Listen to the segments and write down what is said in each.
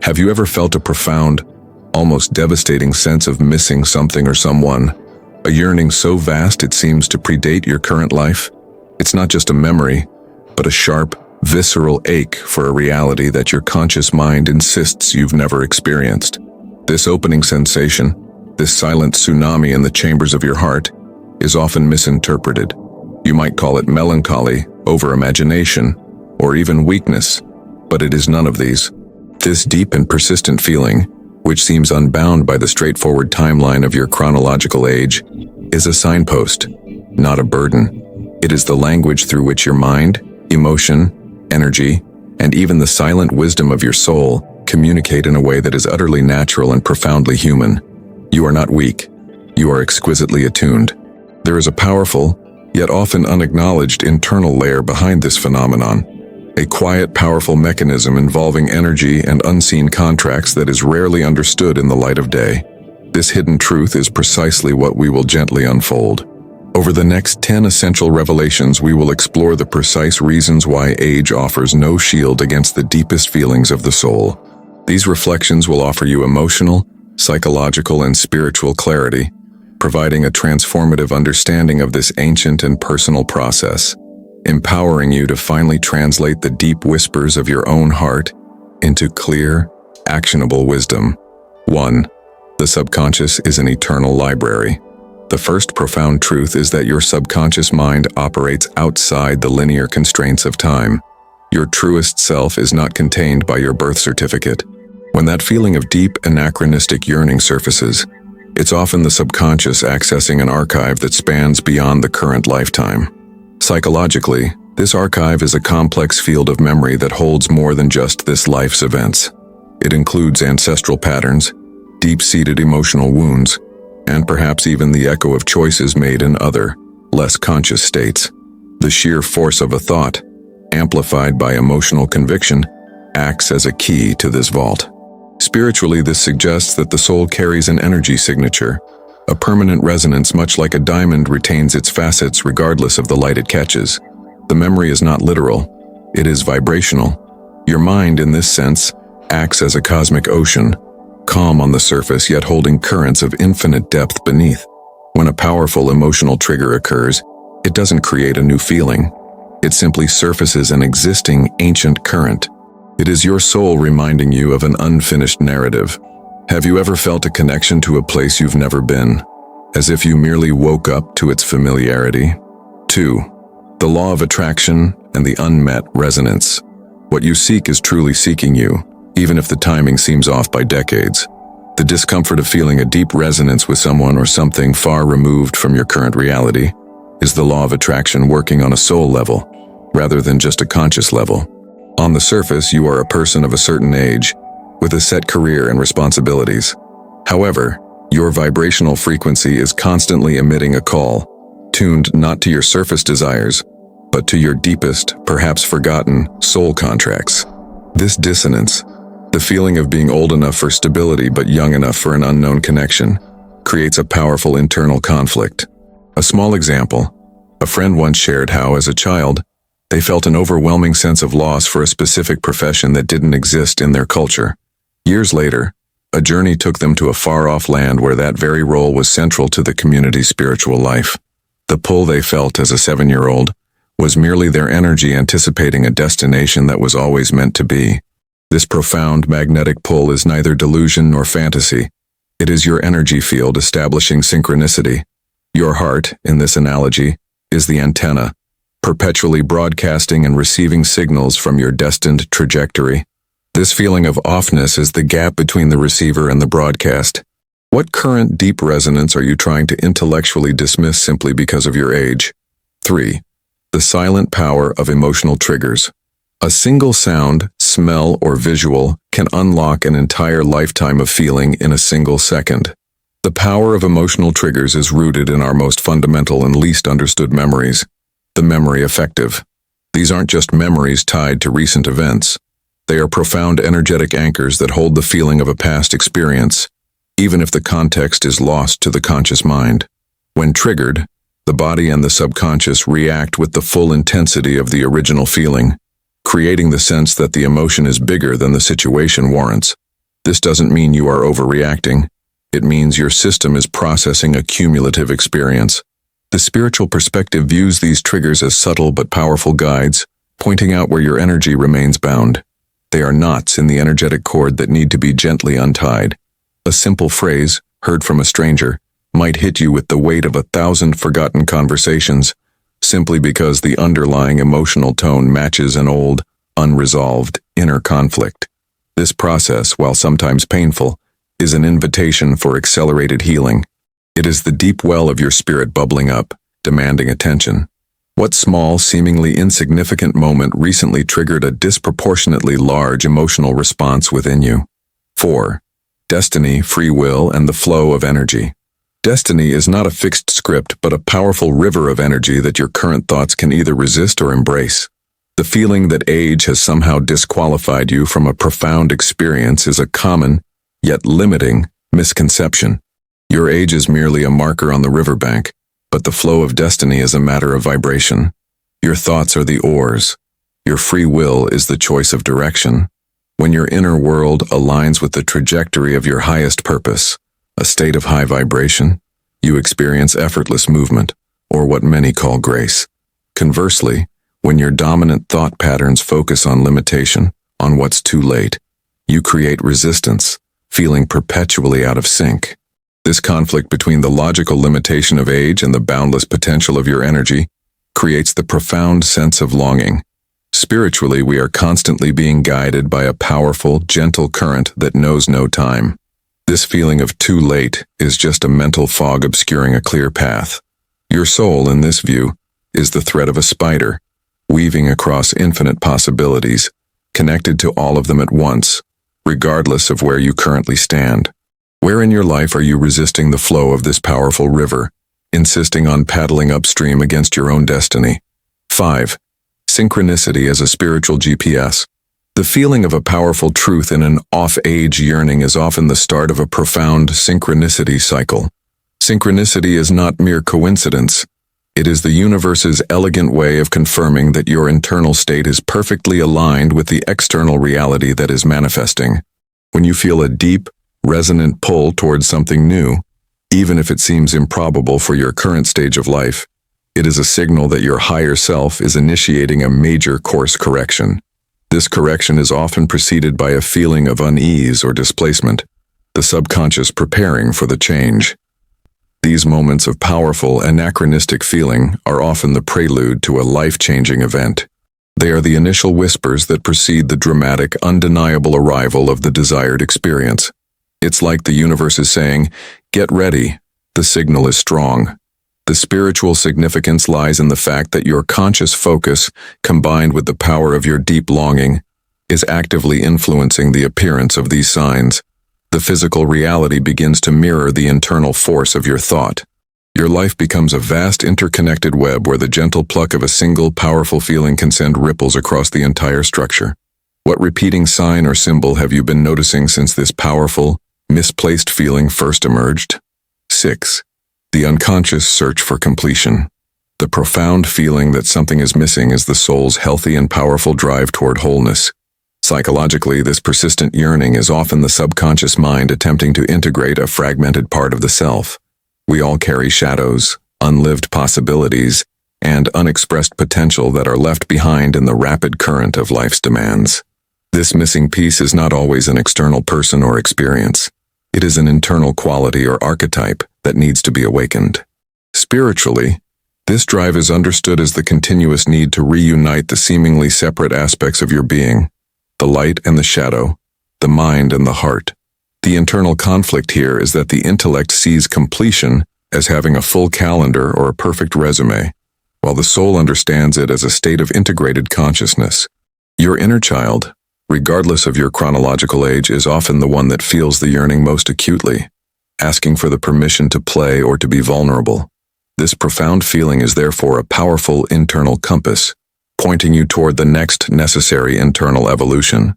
Have you ever felt a profound, almost devastating sense of missing something or someone? A yearning so vast it seems to predate your current life? It's not just a memory, but a sharp, visceral ache for a reality that your conscious mind insists you've never experienced. This opening sensation, this silent tsunami in the chambers of your heart, is often misinterpreted. You might call it melancholy, over-imagination, or even weakness, but it is none of these. This deep and persistent feeling, which seems unbound by the straightforward timeline of your chronological age, is a signpost, not a burden. It is the language through which your mind, emotion, energy, and even the silent wisdom of your soul communicate in a way that is utterly natural and profoundly human. You are not weak. You are exquisitely attuned. There is a powerful, yet often unacknowledged internal layer behind this phenomenon. A quiet, powerful mechanism involving energy and unseen contracts that is rarely understood in the light of day. This hidden truth is precisely what we will gently unfold. Over the next 10 essential revelations, we will explore the precise reasons why age offers no shield against the deepest feelings of the soul. These reflections will offer you emotional, psychological, and spiritual clarity, providing a transformative understanding of this ancient and personal process, empowering you to finally translate the deep whispers of your own heart into clear, actionable wisdom. 1. The subconscious is an eternal library. The first profound truth is that your subconscious mind operates outside the linear constraints of time. Your truest self is not contained by your birth certificate. When that feeling of deep, anachronistic yearning surfaces, it's often the subconscious accessing an archive that spans beyond the current lifetime. Psychologically, this archive is a complex field of memory that holds more than just this life's events. It includes ancestral patterns, deep-seated emotional wounds, and perhaps even the echo of choices made in other, less conscious states. The sheer force of a thought, amplified by emotional conviction, acts as a key to this vault. Spiritually, this suggests that the soul carries an energy signature, a permanent resonance much like a diamond retains its facets regardless of the light it catches. The memory is not literal, it is vibrational. Your mind, in this sense, acts as a cosmic ocean, calm on the surface yet holding currents of infinite depth beneath. When a powerful emotional trigger occurs, it doesn't create a new feeling. It simply surfaces an existing ancient current. It is your soul reminding you of an unfinished narrative. Have you ever felt a connection to a place you've never been, as if you merely woke up to its familiarity? 2. The law of attraction and the unmet resonance. What you seek is truly seeking you, even if the timing seems off by decades. The discomfort of feeling a deep resonance with someone or something far removed from your current reality is the law of attraction working on a soul level, rather than just a conscious level. On the surface, you are a person of a certain age, with a set career and responsibilities. However, your vibrational frequency is constantly emitting a call, tuned not to your surface desires, but to your deepest, perhaps forgotten, soul contracts. This dissonance, the feeling of being old enough for stability but young enough for an unknown connection, creates a powerful internal conflict. A small example, a friend once shared how, as a child, they felt an overwhelming sense of loss for a specific profession that didn't exist in their culture. Years later, a journey took them to a far-off land where that very role was central to the community's spiritual life. The pull they felt as a 7-year-old was merely their energy anticipating a destination that was always meant to be. This profound magnetic pull is neither delusion nor fantasy. It is your energy field establishing synchronicity. Your heart, in this analogy, is the antenna, perpetually broadcasting and receiving signals from your destined trajectory. This feeling of offness is the gap between the receiver and the broadcast. What current deep resonance are you trying to intellectually dismiss simply because of your age? 3. The silent power of emotional triggers. A single sound, smell, or visual can unlock an entire lifetime of feeling in a single second. The power of emotional triggers is rooted in our most fundamental and least understood memories, the memory effective. These aren't just memories tied to recent events. They are profound energetic anchors that hold the feeling of a past experience, even if the context is lost to the conscious mind. When triggered, the body and the subconscious react with the full intensity of the original feeling, creating the sense that the emotion is bigger than the situation warrants. This doesn't mean you are overreacting. It means your system is processing a cumulative experience. The spiritual perspective views these triggers as subtle but powerful guides, pointing out where your energy remains bound. They are knots in the energetic cord that need to be gently untied. A simple phrase, heard from a stranger, might hit you with the weight of 1,000 forgotten conversations, simply because the underlying emotional tone matches an old, unresolved, inner conflict. This process, while sometimes painful, is an invitation for accelerated healing. It is the deep well of your spirit bubbling up, demanding attention. What small, seemingly insignificant moment recently triggered a disproportionately large emotional response within you? 4. Destiny, free will, and the flow of energy. Destiny is not a fixed script, but a powerful river of energy that your current thoughts can either resist or embrace. The feeling that age has somehow disqualified you from a profound experience is a common, yet limiting, misconception. Your age is merely a marker on the riverbank, but the flow of destiny is a matter of vibration. Your thoughts are the oars. Your free will is the choice of direction. When your inner world aligns with the trajectory of your highest purpose, a state of high vibration, you experience effortless movement, or what many call grace. Conversely, when your dominant thought patterns focus on limitation, on what's too late, you create resistance, feeling perpetually out of sync. This conflict between the logical limitation of age and the boundless potential of your energy creates the profound sense of longing. Spiritually, we are constantly being guided by a powerful, gentle current that knows no time. This feeling of too late is just a mental fog obscuring a clear path. Your soul, in this view, is the thread of a spider, weaving across infinite possibilities, connected to all of them at once, regardless of where you currently stand. Where in your life are you resisting the flow of this powerful river, insisting on paddling upstream against your own destiny? 5. Synchronicity as a spiritual GPS. The feeling of a powerful truth in an off-age yearning is often the start of a profound synchronicity cycle. Synchronicity is not mere coincidence. It is the universe's elegant way of confirming that your internal state is perfectly aligned with the external reality that is manifesting. When you feel a deep, resonant pull towards something new, even if it seems improbable for your current stage of life, it is a signal that your higher self is initiating a major course correction. This correction is often preceded by a feeling of unease or displacement, the subconscious preparing for the change. These moments of powerful, anachronistic feeling are often the prelude to a life-changing event. They are the initial whispers that precede the dramatic, undeniable arrival of the desired experience. It's like the universe is saying, "Get ready, the signal is strong." The spiritual significance lies in the fact that your conscious focus, combined with the power of your deep longing, is actively influencing the appearance of these signs. The physical reality begins to mirror the internal force of your thought. Your life becomes a vast interconnected web where the gentle pluck of a single powerful feeling can send ripples across the entire structure. What repeating sign or symbol have you been noticing since this powerful, misplaced feeling first emerged? 6. The unconscious search for completion. The profound feeling that something is missing is the soul's healthy and powerful drive toward wholeness. Psychologically, this persistent yearning is often the subconscious mind attempting to integrate a fragmented part of the self. We all carry shadows, unlived possibilities, and unexpressed potential that are left behind in the rapid current of life's demands. This missing piece is not always an external person or experience. It is an internal quality or archetype that needs to be awakened. Spiritually, this drive is understood as the continuous need to reunite the seemingly separate aspects of your being, the light and the shadow, the mind and the heart. The internal conflict here is that the intellect sees completion as having a full calendar or a perfect resume, while the soul understands it as a state of integrated consciousness. Your inner child, regardless of your chronological age, is often the one that feels the yearning most acutely, asking for the permission to play or to be vulnerable. This profound feeling is therefore a powerful internal compass, pointing you toward the next necessary internal evolution.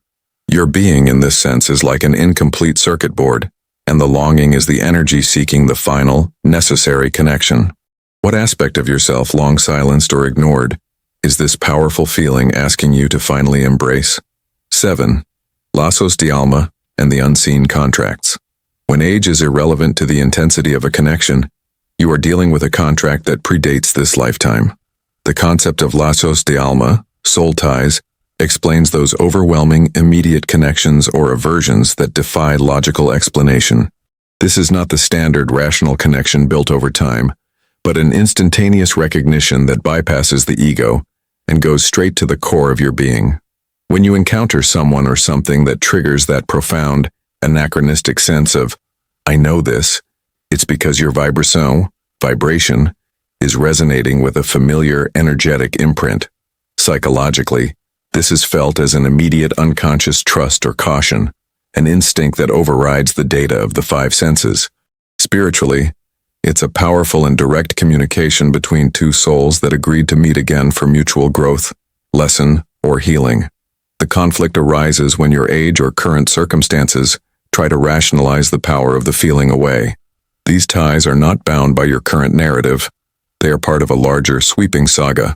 Your being in this sense is like an incomplete circuit board, and the longing is the energy seeking the final, necessary connection. What aspect of yourself, long silenced or ignored, is this powerful feeling asking you to finally embrace? 7. Lazos de alma, and the unseen contracts. When age is irrelevant to the intensity of a connection, you are dealing with a contract that predates this lifetime. The concept of lazos de alma, soul ties, explains those overwhelming, immediate connections or aversions that defy logical explanation. This is not the standard rational connection built over time, but an instantaneous recognition that bypasses the ego and goes straight to the core of your being. When you encounter someone or something that triggers that profound, anachronistic sense of, I know this, it's because your vibration, is resonating with a familiar, energetic imprint. Psychologically, this is felt as an immediate unconscious trust or caution, an instinct that overrides the data of the five senses. Spiritually, it's a powerful and direct communication between two souls that agreed to meet again for mutual growth, lesson, or healing. The conflict arises when your age or current circumstances try to rationalize the power of the feeling away. These ties are not bound by your current narrative. They are part of a larger, sweeping saga.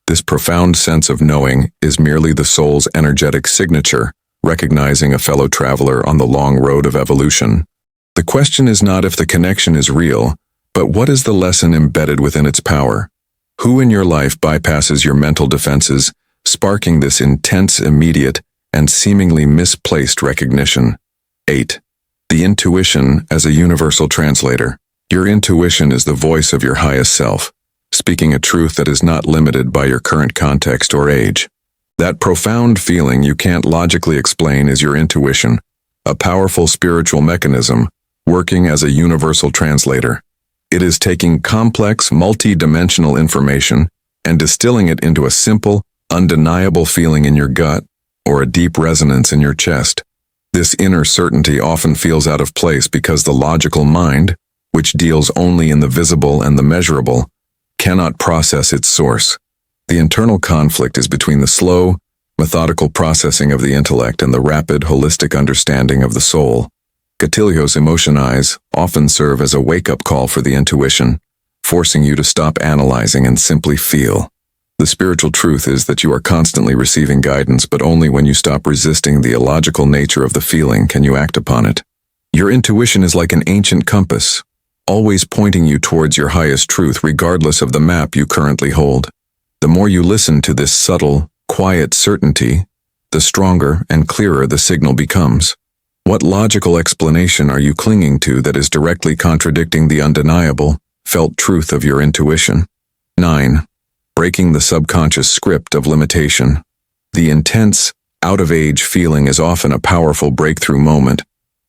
This profound sense of knowing is merely the soul's energetic signature, recognizing a fellow traveler on the long road of evolution. The question is not if the connection is real, but what is the lesson embedded within its power? Who in your life bypasses your mental defenses, sparking this intense, immediate, and seemingly misplaced recognition? 8. The intuition as a universal translator. Your intuition is the voice of your highest self, speaking a truth that is not limited by your current context or age. That profound feeling you can't logically explain is your intuition, a powerful spiritual mechanism working as a universal translator. It is taking complex, multi-dimensional information and distilling it into a simple, undeniable feeling in your gut or a deep resonance in your chest. This inner certainty often feels out of place because the logical mind, which deals only in the visible and the measurable, cannot process its source. The internal conflict is between the slow, methodical processing of the intellect and the rapid, holistic understanding of the soul. Gatilhos emotionis often serve as a wake-up call for the intuition, forcing you to stop analyzing and simply feel. The spiritual truth is that you are constantly receiving guidance, but only when you stop resisting the illogical nature of the feeling can you act upon it. Your intuition is like an ancient compass, always pointing you towards your highest truth regardless of the map you currently hold. The more you listen to this subtle, quiet certainty, the stronger and clearer the signal becomes. What logical explanation are you clinging to that is directly contradicting the undeniable, felt truth of your intuition? 9. Breaking the subconscious script of limitation. The intense, out-of-age feeling is often a powerful breakthrough moment,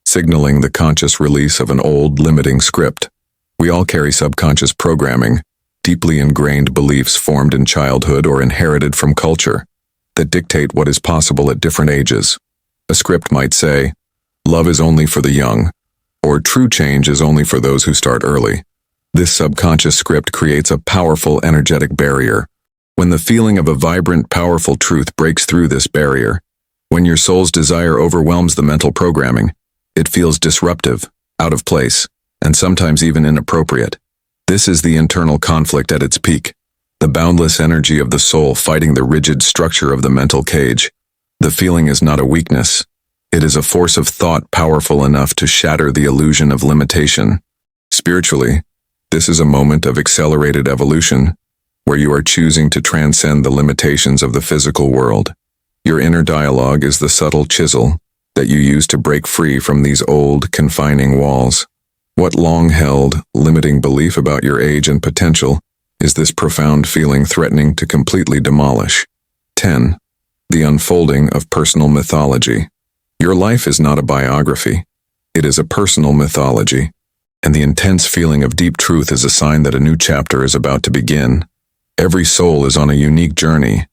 signaling the conscious release of an old, limiting script. We all carry subconscious programming, deeply ingrained beliefs formed in childhood or inherited from culture, that dictate what is possible at different ages. A script might say, love is only for the young, or true change is only for those who start early. This subconscious script creates a powerful energetic barrier. When the feeling of a vibrant, powerful truth breaks through this barrier, when your soul's desire overwhelms the mental programming, it feels disruptive, out of place, and sometimes even inappropriate. This is the internal conflict at its peak, the boundless energy of the soul fighting the rigid structure of the mental cage. The feeling is not a weakness. It is a force of thought powerful enough to shatter the illusion of limitation. Spiritually, this is a moment of accelerated evolution, where you are choosing to transcend the limitations of the physical world. Your inner dialogue is the subtle chisel that you use to break free from these old, confining walls. What long-held, limiting belief about your age and potential is this profound feeling threatening to completely demolish? 10. The unfolding of personal mythology. Your life is not a biography. It is a personal mythology, and the intense feeling of deep truth is a sign that a new chapter is about to begin. Every soul is on a unique journey,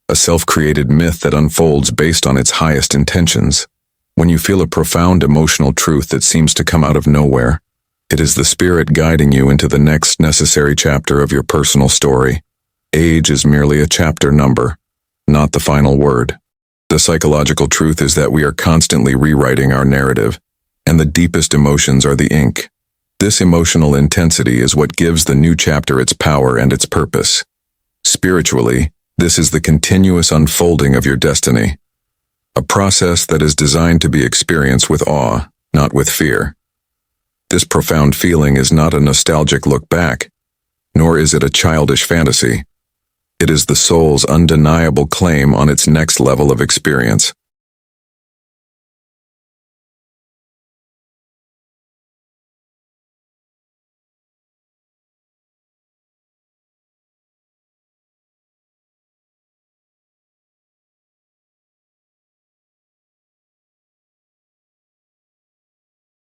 a self-created myth that unfolds based on its highest intentions. When you feel a profound emotional truth that seems to come out of nowhere, it is the spirit guiding you into the next necessary chapter of your personal story. Age is merely a chapter number, not the final word. The psychological truth is that we are constantly rewriting our narrative, and the deepest emotions are the ink. This emotional intensity is what gives the new chapter its power and its purpose. Spiritually, this is the continuous unfolding of your destiny. a process that is designed to be experienced with awe, not with fear. This profound feeling is not a nostalgic look back, nor is it a childish fantasy. It is the soul's undeniable claim on its next level of experience.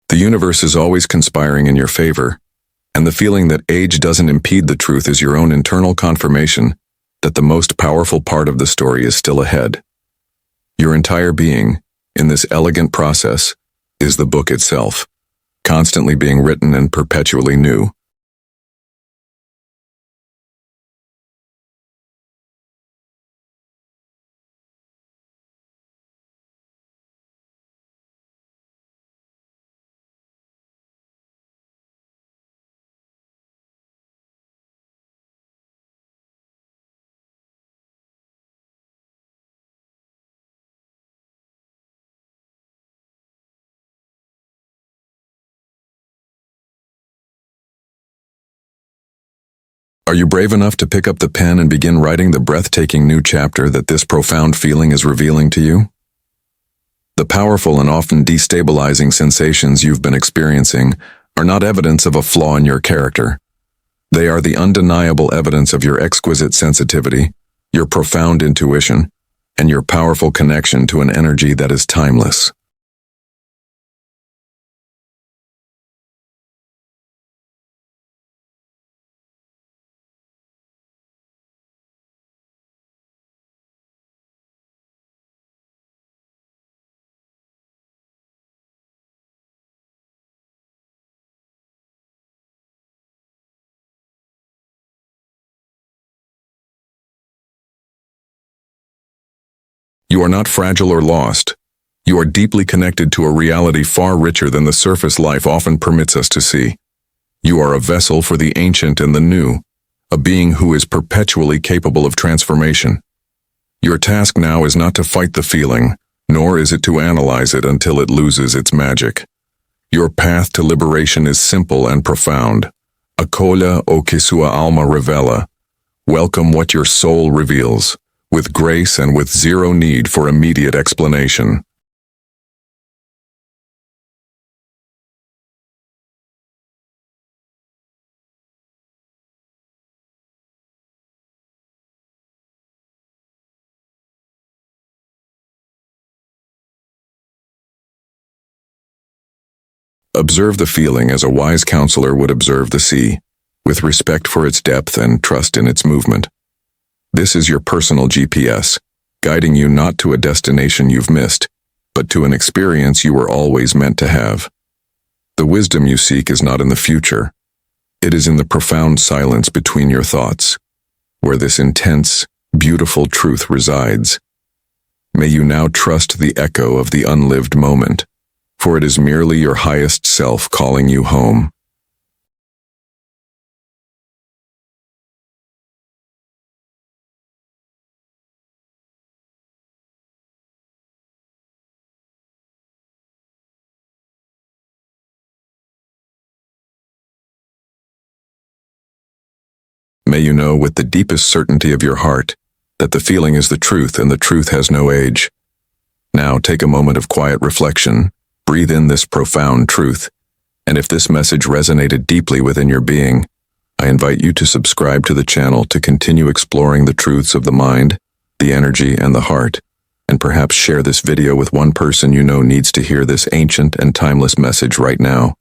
The universe is always conspiring in your favor, and the feeling that age doesn't impede the truth is your own internal confirmation that the most powerful part of the story is still ahead. Your entire being, in this elegant process, is the book itself, constantly being written and perpetually new. Are you brave enough to pick up the pen and begin writing the breathtaking new chapter that this profound feeling is revealing to you? The powerful and often destabilizing sensations you've been experiencing are not evidence of a flaw in your character. They are the undeniable evidence of your exquisite sensitivity, your profound intuition, and your powerful connection to an energy that is timeless. You are not fragile or lost. You are deeply connected to a reality far richer than the surface life often permits us to see. You are a vessel for the ancient and the new, a being who is perpetually capable of transformation. Your task now is not to fight the feeling, nor is it to analyze it until it loses its magic. Your path to liberation is simple and profound. Acolha o que sua alma revela. Welcome what your soul reveals, with grace and with zero need for immediate explanation. Observe the feeling as a wise counselor would observe the sea, with respect for its depth and trust in its movement. This is your personal GPS, guiding you not to a destination you've missed, but to an experience you were always meant to have. The wisdom you seek is not in the future. It is in the profound silence between your thoughts, where this intense, beautiful truth resides. May you now trust the echo of the unlived moment, for it is merely your highest self calling you home. May you know with the deepest certainty of your heart that the feeling is the truth and the truth has no age. Now take a moment of quiet reflection, breathe in this profound truth, and if this message resonated deeply within your being, I invite you to subscribe to the channel to continue exploring the truths of the mind, the energy, and the heart, and perhaps share this video with one person you know needs to hear this ancient and timeless message right now.